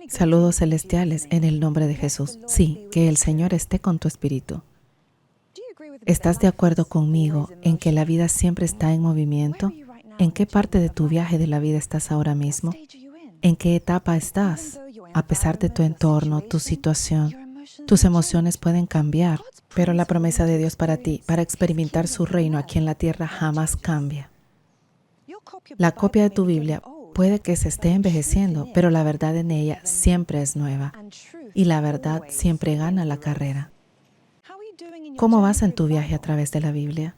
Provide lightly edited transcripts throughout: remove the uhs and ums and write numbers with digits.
Saludos celestiales en el nombre de Jesús. Sí, que el Señor esté con tu espíritu. ¿Estás de acuerdo conmigo en que la vida siempre está en movimiento? ¿En qué parte de tu viaje de la vida estás ahora mismo? ¿En qué etapa estás? A pesar de tu entorno, tu situación, tus emociones pueden cambiar, pero la promesa de Dios para ti, para experimentar su reino aquí en la tierra, jamás cambia. La copia de tu Biblia puede que se esté envejeciendo, pero la verdad en ella siempre es nueva y la verdad siempre gana la carrera. ¿Cómo vas en tu viaje a través de la Biblia?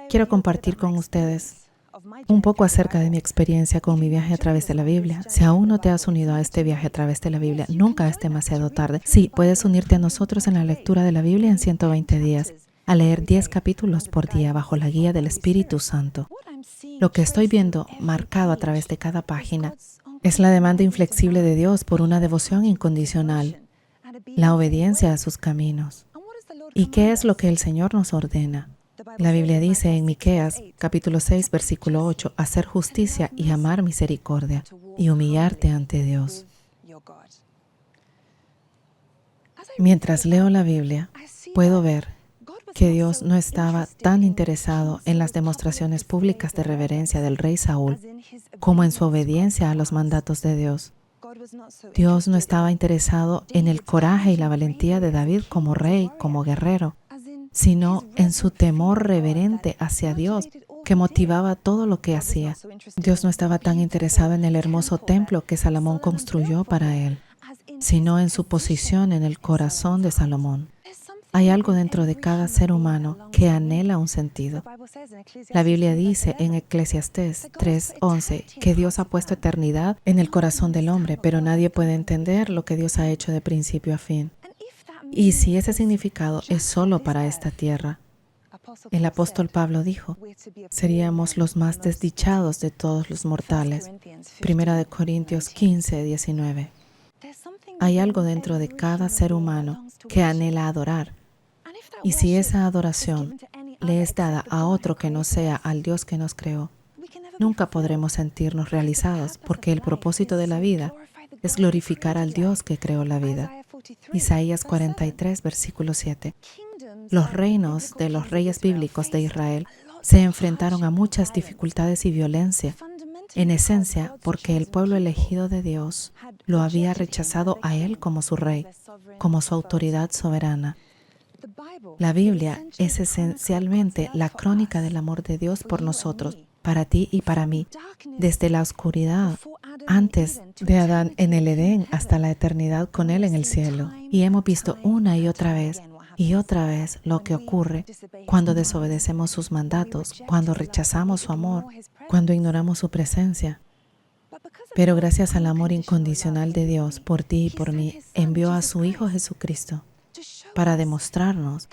Quiero compartir con ustedes un poco acerca de mi experiencia con mi viaje a través de la Biblia. Si aún no te has unido a este viaje a través de la Biblia, nunca es demasiado tarde. Sí, puedes unirte a nosotros en la lectura de la Biblia en 120 días, a leer 10 capítulos por día bajo la guía del Espíritu Santo. Lo que estoy viendo marcado a través de cada página es la demanda inflexible de Dios por una devoción incondicional, la obediencia a sus caminos. ¿Y qué es lo que el Señor nos ordena? La Biblia dice en Miqueas, capítulo 6, versículo 8, hacer justicia y amar misericordia y humillarte ante Dios. Mientras leo la Biblia, puedo ver que Dios no estaba tan interesado en las demostraciones públicas de reverencia del rey Saúl como en su obediencia a los mandatos de Dios. Dios no estaba interesado en el coraje y la valentía de David como rey, como guerrero, sino en su temor reverente hacia Dios que motivaba todo lo que hacía. Dios no estaba tan interesado en el hermoso templo que Salomón construyó para él, sino en su posición en el corazón de Salomón. Hay algo dentro de cada ser humano que anhela un sentido. La Biblia dice en Eclesiastés 3:11 que Dios ha puesto eternidad en el corazón del hombre, pero nadie puede entender lo que Dios ha hecho de principio a fin. Y si ese significado es solo para esta tierra, el apóstol Pablo dijo, seríamos los más desdichados de todos los mortales. 1 Corintios 15:19. Hay algo dentro de cada ser humano que anhela adorar. Y si esa adoración le es dada a otro que no sea al Dios que nos creó, nunca podremos sentirnos realizados porque el propósito de la vida es glorificar al Dios que creó la vida. Isaías 43, versículo 7. Los reinos de los reyes bíblicos de Israel se enfrentaron a muchas dificultades y violencia, en esencia porque el pueblo elegido de Dios lo había rechazado a él como su rey, como su autoridad soberana. La Biblia es esencialmente la crónica del amor de Dios por nosotros, para ti y para mí, desde la oscuridad, antes de Adán en el Edén, hasta la eternidad con Él en el cielo. Y hemos visto una y otra vez lo que ocurre cuando desobedecemos sus mandatos, cuando rechazamos su amor, cuando ignoramos su presencia. Pero gracias al amor incondicional de Dios por ti y por mí, envió a su Hijo Jesucristo para demostrarnos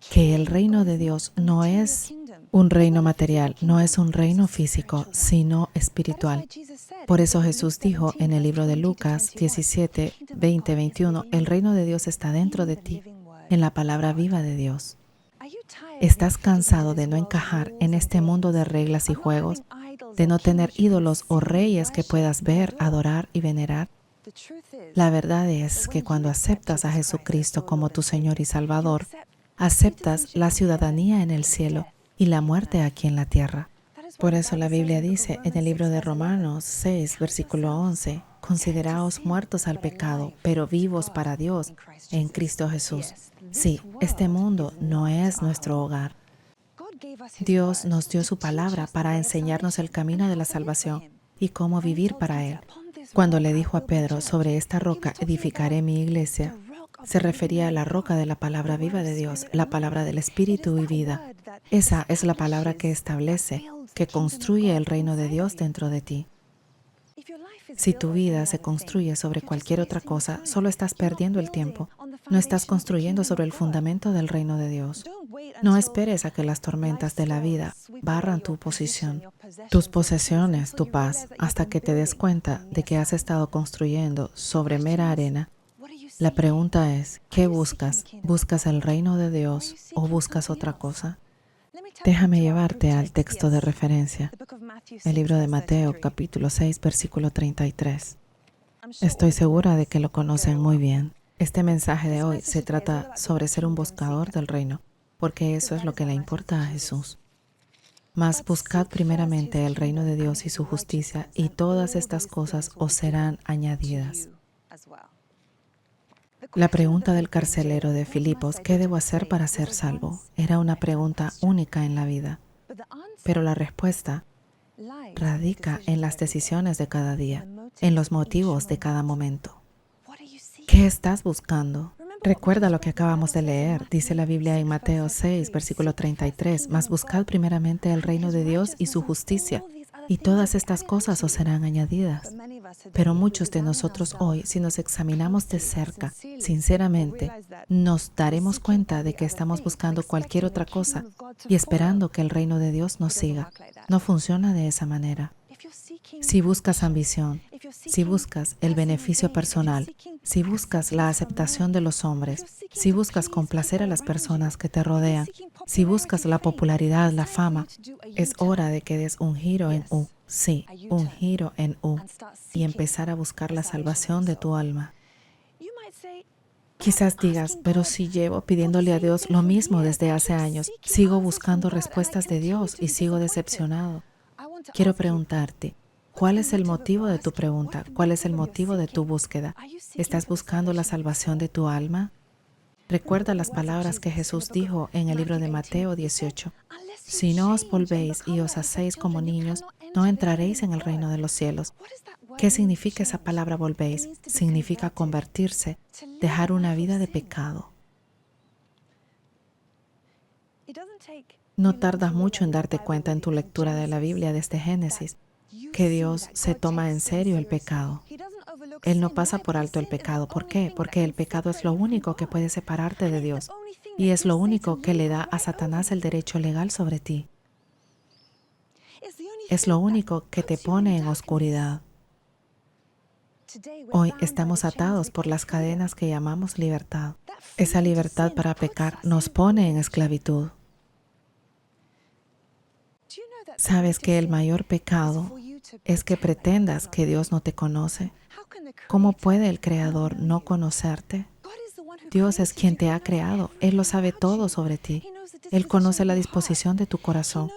que el reino de Dios no es un reino material, no es un reino físico, sino espiritual. Por eso Jesús dijo en el libro de Lucas 17, 20, 21, el reino de Dios está dentro de ti, en la palabra viva de Dios. ¿Estás cansado de no encajar en este mundo de reglas y juegos, de no tener ídolos o reyes que puedas ver, adorar y venerar? La verdad es que cuando aceptas a Jesucristo como tu Señor y Salvador, aceptas la ciudadanía en el cielo y la muerte aquí en la tierra. Por eso la Biblia dice en el libro de Romanos 6, versículo 11, consideraos muertos al pecado, pero vivos para Dios en Cristo Jesús. Sí, este mundo no es nuestro hogar. Dios nos dio su palabra para enseñarnos el camino de la salvación y cómo vivir para Él. Cuando le dijo a Pedro, sobre esta roca edificaré mi iglesia, se refería a la roca de la palabra viva de Dios, la palabra del Espíritu y vida. Esa es la palabra que establece, que construye el reino de Dios dentro de ti. Si tu vida se construye sobre cualquier otra cosa, solo estás perdiendo el tiempo. No estás construyendo sobre el fundamento del reino de Dios. No esperes a que las tormentas de la vida barran tu posición, tus posesiones, tu paz, hasta que te des cuenta de que has estado construyendo sobre mera arena. La pregunta es, ¿qué buscas? ¿Buscas el reino de Dios o buscas otra cosa? Déjame llevarte al texto de referencia, el libro de Mateo, capítulo 6, versículo 33. Estoy segura de que lo conocen muy bien. Este mensaje de hoy se trata sobre ser un buscador del reino, porque eso es lo que le importa a Jesús. Mas buscad primeramente el reino de Dios y su justicia, y todas estas cosas os serán añadidas. La pregunta del carcelero de Filipos, ¿qué debo hacer para ser salvo?, era una pregunta única en la vida. Pero la respuesta radica en las decisiones de cada día, en los motivos de cada momento. ¿Qué estás buscando? Recuerda lo que acabamos de leer. Dice la Biblia en Mateo 6, versículo 33, «Mas buscad primeramente el reino de Dios y su justicia, y todas estas cosas os serán añadidas». Pero muchos de nosotros hoy, si nos examinamos de cerca, sinceramente, nos daremos cuenta de que estamos buscando cualquier otra cosa y esperando que el reino de Dios nos siga. No funciona de esa manera. Si buscas ambición, si buscas el beneficio personal, si buscas la aceptación de los hombres, si buscas complacer a las personas que te rodean, si buscas la popularidad, la fama, es hora de que des un giro en U. Sí, un giro en U, y empezar a buscar la salvación de tu alma. Quizás digas, pero si llevo pidiéndole a Dios lo mismo desde hace años, sigo buscando respuestas de Dios y sigo decepcionado. Quiero preguntarte, ¿cuál es el motivo de tu pregunta? ¿Cuál es el motivo de tu búsqueda? ¿Estás buscando la salvación de tu alma? Recuerda las palabras que Jesús dijo en el libro de Mateo 18. Si no os volvéis y os hacéis como niños, no entraréis en el reino de los cielos. ¿Qué significa esa palabra volvéis? Significa convertirse, dejar una vida de pecado. No tardas mucho en darte cuenta en tu lectura de la Biblia desde Génesis que Dios se toma en serio el pecado. Él no pasa por alto el pecado. ¿Por qué? Porque el pecado es lo único que puede separarte de Dios y es lo único que le da a Satanás el derecho legal sobre ti. Es lo único que te pone en oscuridad. Hoy estamos atados por las cadenas que llamamos libertad. Esa libertad para pecar nos pone en esclavitud. ¿Sabes que el mayor pecado es que pretendas que Dios no te conoce? ¿Cómo puede el Creador no conocerte? Dios es quien te ha creado. Él lo sabe todo sobre ti. Él conoce la disposición de tu corazón.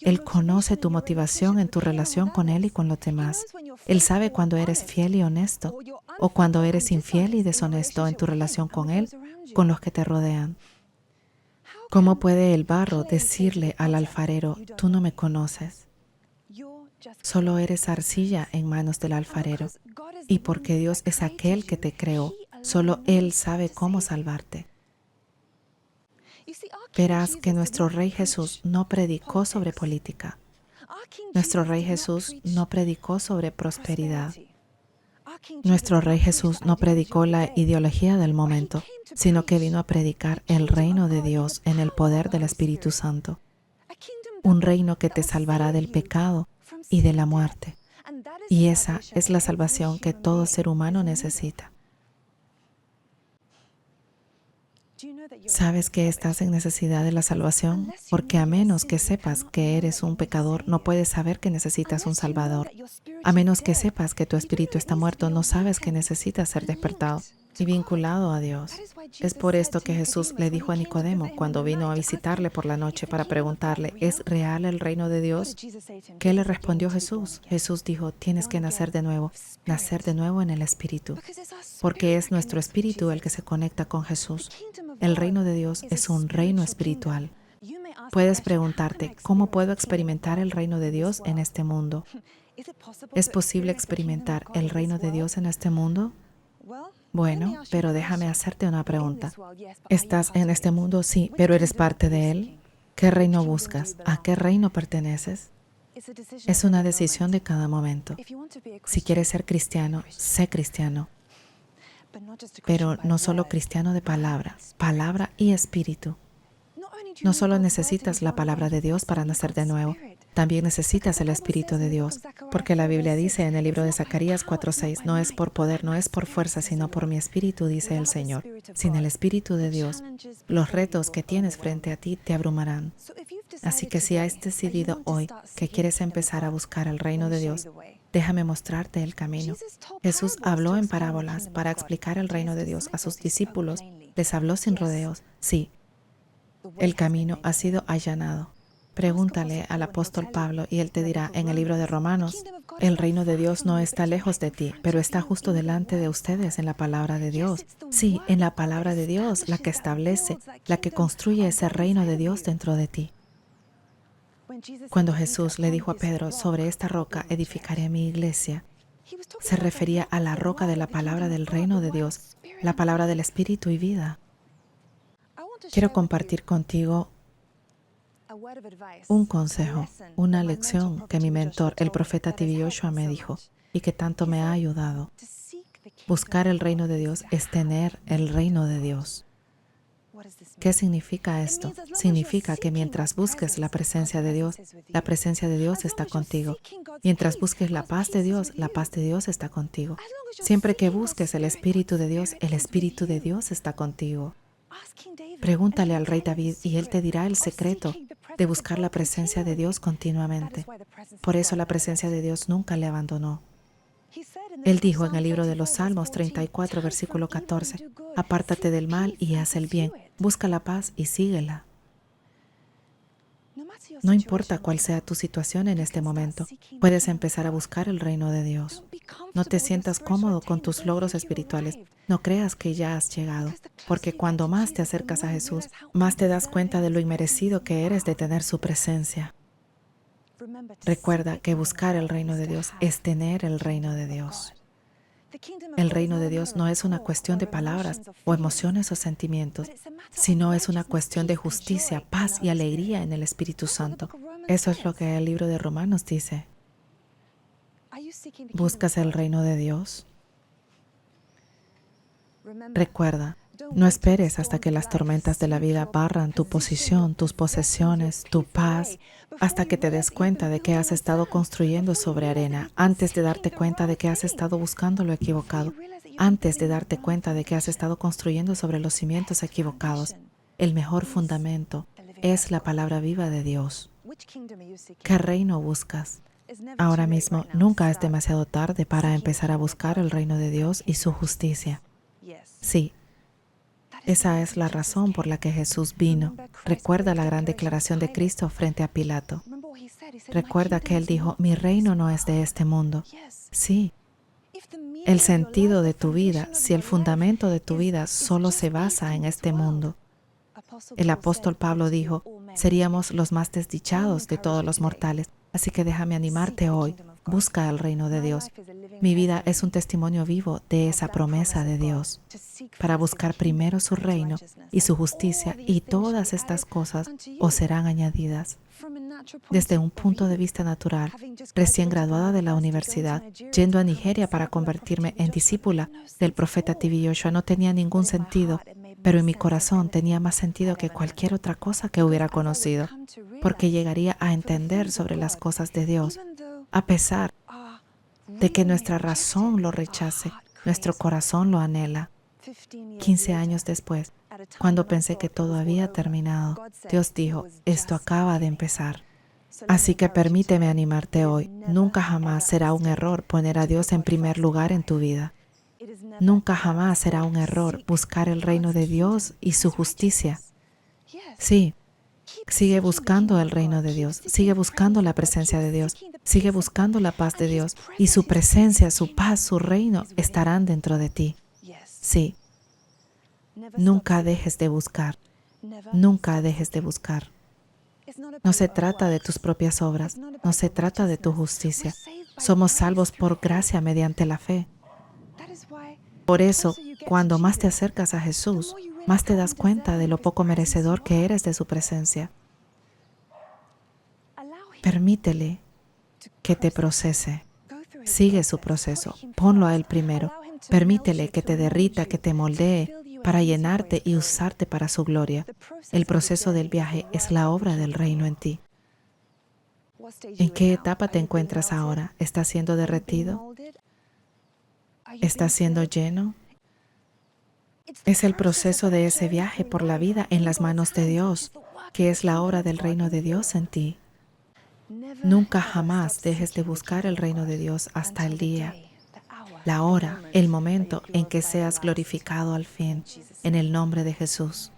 Él conoce tu motivación en tu relación con Él y con los demás. Él sabe cuando eres fiel y honesto o cuando eres infiel y deshonesto en tu relación con Él, con los que te rodean. ¿Cómo puede el barro decirle al alfarero, tú no me conoces? Solo eres arcilla en manos del alfarero. Y porque Dios es aquel que te creó, solo Él sabe cómo salvarte. Verás que nuestro Rey Jesús no predicó sobre política. Nuestro Rey Jesús no predicó sobre prosperidad. Nuestro Rey Jesús no predicó la ideología del momento, sino que vino a predicar el reino de Dios en el poder del Espíritu Santo. Un reino que te salvará del pecado y de la muerte. Y esa es la salvación que todo ser humano necesita. ¿Sabes que estás en necesidad de la salvación? Porque a menos que sepas que eres un pecador, no puedes saber que necesitas un Salvador. A menos que sepas que tu espíritu está muerto, no sabes que necesitas ser despertado y vinculado a Dios. Es por esto que Jesús le dijo a Nicodemo cuando vino a visitarle por la noche para preguntarle, ¿es real el reino de Dios? ¿Qué le respondió Jesús? Jesús dijo, tienes que nacer de nuevo en el Espíritu, porque es nuestro espíritu el que se conecta con Jesús. El reino de Dios es un reino espiritual. Puedes preguntarte, ¿cómo puedo experimentar el reino de Dios en este mundo? ¿Es posible experimentar el reino de Dios en este mundo? Bueno, pero déjame hacerte una pregunta. ¿Estás en este mundo? Sí, pero ¿eres parte de él? ¿Qué reino buscas? ¿A qué reino perteneces? Es una decisión de cada momento. Si quieres ser cristiano, sé cristiano. Pero no solo cristiano de palabra y espíritu. No solo necesitas la palabra de Dios para nacer de nuevo, también necesitas el Espíritu de Dios, porque la Biblia dice en el libro de Zacarías 4:6, no es por poder, no es por fuerza, sino por mi Espíritu, dice el Señor. Sin el Espíritu de Dios, los retos que tienes frente a ti te abrumarán. Así que si has decidido hoy que quieres empezar a buscar el reino de Dios, Déjame mostrarte el camino. Jesús habló en parábolas para explicar el reino de Dios a sus discípulos. Les habló sin rodeos. Sí, el camino ha sido allanado. Pregúntale al apóstol Pablo y él te dirá en el libro de Romanos, el reino de Dios no está lejos de ti, pero está justo delante de ustedes en la palabra de Dios. Sí, en la palabra de Dios, la que establece, la que construye ese reino de Dios dentro de ti. Cuando Jesús le dijo a Pedro, sobre esta roca edificaré mi iglesia, se refería a la roca de la palabra del reino de Dios, la palabra del Espíritu y vida. Quiero compartir contigo un consejo, una lección que mi mentor, el profeta T.B. Joshua, me dijo y que tanto me ha ayudado. Buscar el reino de Dios es tener el reino de Dios. ¿Qué significa esto? Significa que mientras busques la presencia de Dios está contigo. Mientras busques la paz de Dios está contigo. Siempre que busques el Espíritu de Dios está contigo. Pregúntale al rey David y él te dirá el secreto de buscar la presencia de Dios continuamente. Por eso la presencia de Dios nunca le abandonó. Él dijo en el libro de los Salmos 34, versículo 14, apártate del mal y haz el bien, busca la paz y síguela. No importa cuál sea tu situación en este momento, puedes empezar a buscar el reino de Dios. No te sientas cómodo con tus logros espirituales. No creas que ya has llegado, porque cuando más te acercas a Jesús, más te das cuenta de lo inmerecido que eres de tener su presencia. Recuerda que buscar el reino de Dios es tener el reino de Dios. El reino de Dios no es una cuestión de palabras o emociones o sentimientos, sino es una cuestión de justicia, paz y alegría en el Espíritu Santo. Eso es lo que el libro de Romanos dice. ¿Buscas el reino de Dios? Recuerda, no esperes hasta que las tormentas de la vida barran tu posición, tus posesiones, tu paz, hasta que te des cuenta de que has estado construyendo sobre arena, antes de darte cuenta de que has estado buscando lo equivocado, antes de darte cuenta de que has estado construyendo sobre los cimientos equivocados. El mejor fundamento es la palabra viva de Dios. ¿Qué reino buscas? Ahora mismo nunca es demasiado tarde para empezar a buscar el reino de Dios y su justicia. Sí. Esa es la razón por la que Jesús vino. Recuerda la gran declaración de Cristo frente a Pilato. Recuerda que Él dijo, mi reino no es de este mundo. Sí. El sentido de tu vida, si el fundamento de tu vida solo se basa en este mundo. El apóstol Pablo dijo, seríamos los más desdichados de todos los mortales. Así que déjame animarte hoy. Busca el reino de Dios. Mi vida es un testimonio vivo de esa promesa de Dios. Para buscar primero su reino y su justicia, y todas estas cosas os serán añadidas. Desde un punto de vista natural, recién graduada de la universidad, yendo a Nigeria para convertirme en discípula del profeta T.B. Joshua no tenía ningún sentido, pero en mi corazón tenía más sentido que cualquier otra cosa que hubiera conocido, porque llegaría a entender sobre las cosas de Dios, a pesar de que nuestra razón lo rechace, nuestro corazón lo anhela. 15 años después, cuando pensé que todo había terminado, Dios dijo, esto acaba de empezar. Así que permíteme animarte hoy. Nunca jamás será un error poner a Dios en primer lugar en tu vida. Nunca jamás será un error buscar el reino de Dios y su justicia. Sí, sigue buscando el reino de Dios, sigue buscando la presencia de Dios, sigue buscando la paz de Dios, y su presencia, su paz, su reino estarán dentro de ti. Sí. Nunca dejes de buscar. Nunca dejes de buscar. No se trata de tus propias obras, no se trata de tu justicia. Somos salvos por gracia mediante la fe. Por eso, cuando más te acercas a Jesús, más te das cuenta de lo poco merecedor que eres de su presencia. Permítele que te procese. Sigue su proceso. Ponlo a Él primero. Permítele que te derrita, que te moldee para llenarte y usarte para su gloria. El proceso del viaje es la obra del reino en ti. ¿En qué etapa te encuentras ahora? ¿Estás siendo derretido? ¿Estás siendo lleno? Es el proceso de ese viaje por la vida en las manos de Dios, que es la obra del reino de Dios en ti. Nunca jamás dejes de buscar el reino de Dios hasta el día, la hora, el momento en que seas glorificado al fin, en el nombre de Jesús.